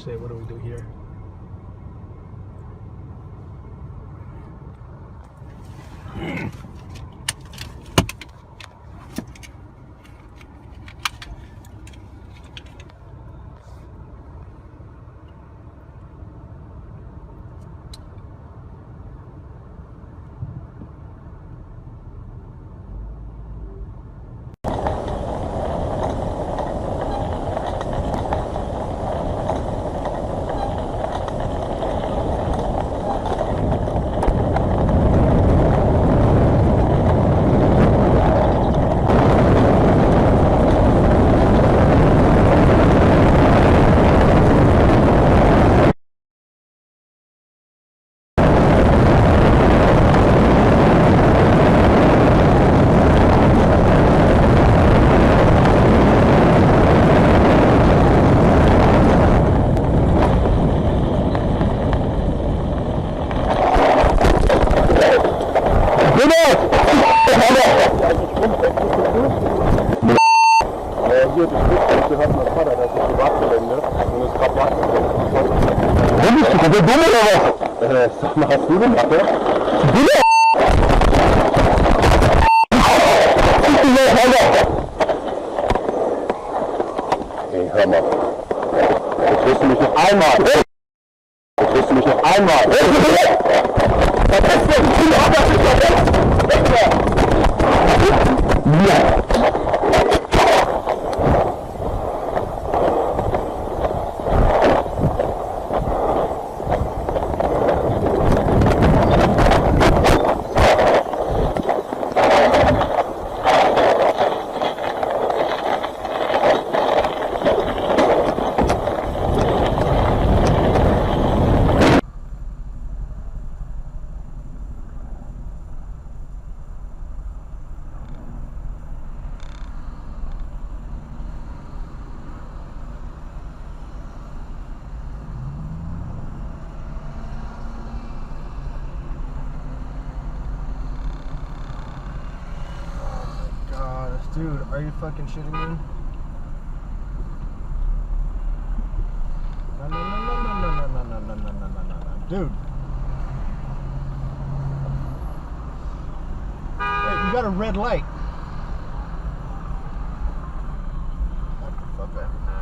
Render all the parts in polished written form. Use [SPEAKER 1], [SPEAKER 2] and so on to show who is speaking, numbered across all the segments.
[SPEAKER 1] Shit, what do we do here?
[SPEAKER 2] Sag mal, hast du den Waffe? Ey, hör mal. Jetzt wirst du mich noch einmal. Jetzt wirst du mich noch einmal.
[SPEAKER 1] Dude, are you fucking shitting me? No. Dude. Hey, you got a red light. What the fuck, man?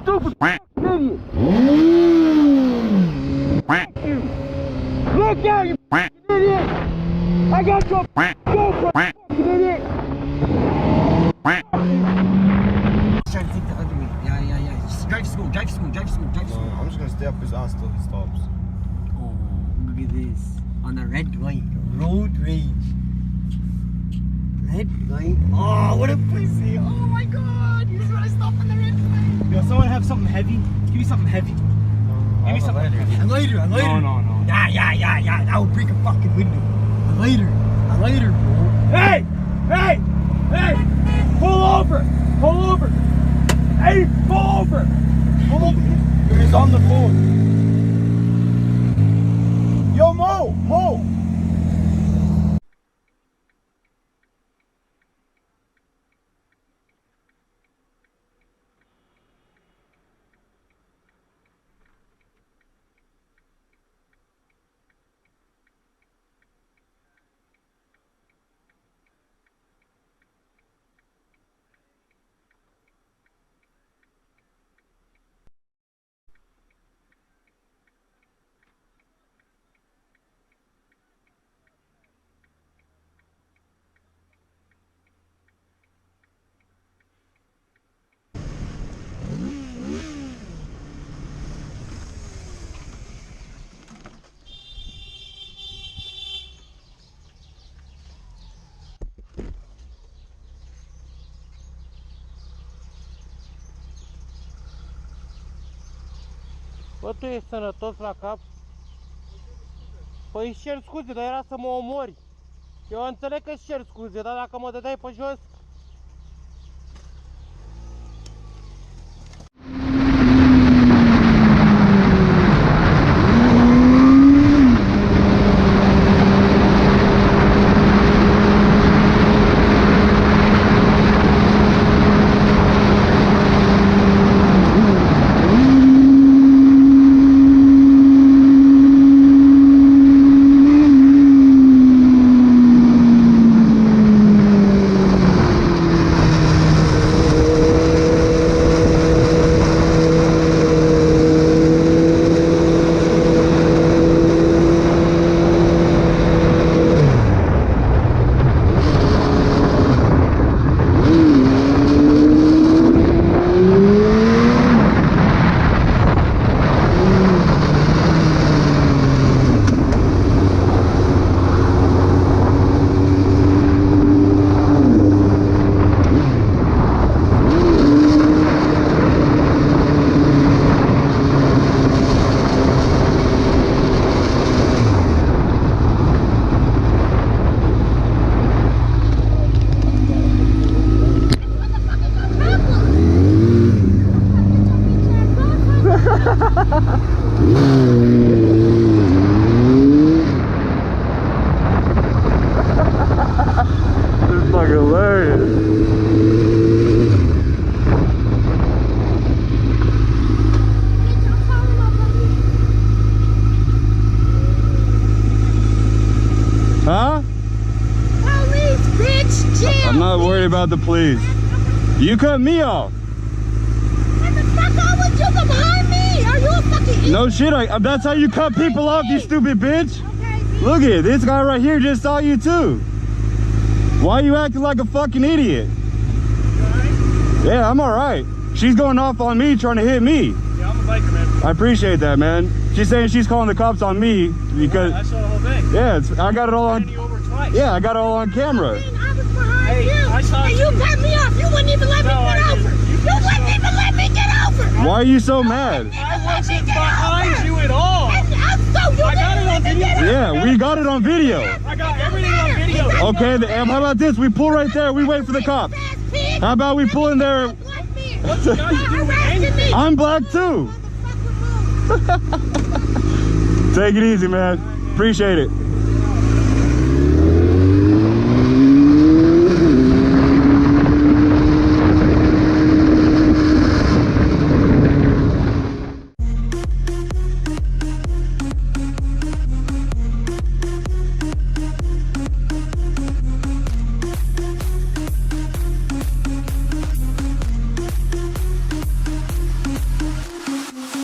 [SPEAKER 3] Stupid idiot! Look out, you idiot! I got your GoPro, you idiot!
[SPEAKER 4] Trying to take the other way. Yeah. Just drive smooth.
[SPEAKER 5] I'm just gonna stay up his ass till he stops.
[SPEAKER 4] Oh, look at this. On a red light. Road rage. red light. Oh, what a pussy. Oh my god. You just want to stop on the red light.
[SPEAKER 3] Yo, someone have something heavy? Give me something heavy. Give me something heavy.
[SPEAKER 4] A lighter, a lighter.
[SPEAKER 3] No.
[SPEAKER 4] Yeah. That would break a fucking window. A lighter, bro.
[SPEAKER 3] Hey! Pull over! Hey, pull over! He's on the phone. Yo, Mo!
[SPEAKER 6] Bă, tu ești sănătos la cap? Păi își cer scuze, dar era să mă omori. Eu înțeleg că își cer scuze, dar dacă mă dădeai pe jos...
[SPEAKER 2] About the police. You cut me off.
[SPEAKER 7] What the fuck? How would you come behind me? Are you a fucking idiot?
[SPEAKER 2] No shit. That's how you cut people off, you stupid bitch.
[SPEAKER 7] Okay,
[SPEAKER 2] Look at this guy right here just saw you too. Why are you acting like a fucking idiot? Yeah, I'm all right. She's going off on me, trying to hit me.
[SPEAKER 3] Yeah, I'm a biker, man.
[SPEAKER 2] I appreciate that, man. She's saying she's calling the cops on me because.
[SPEAKER 3] I saw the whole thing.
[SPEAKER 2] Yeah, I got it all on.
[SPEAKER 3] Over twice.
[SPEAKER 2] Yeah, I got it all on camera.
[SPEAKER 7] I was behind
[SPEAKER 3] Hey,
[SPEAKER 7] you.
[SPEAKER 3] I saw
[SPEAKER 7] And you cut me off. You wouldn't even let me get over. You wouldn't even let me get over.
[SPEAKER 2] Why are you so mad?
[SPEAKER 3] I wasn't behind you at all.
[SPEAKER 7] I
[SPEAKER 3] got it on video.
[SPEAKER 2] Yeah, we got it on video.
[SPEAKER 3] I got everything on video.
[SPEAKER 2] Okay, how about this? We pull right there. We wait for the cops. How about we pull in there?
[SPEAKER 3] What's got to do with anything?
[SPEAKER 2] I'm black too. Take it easy, man. Appreciate it.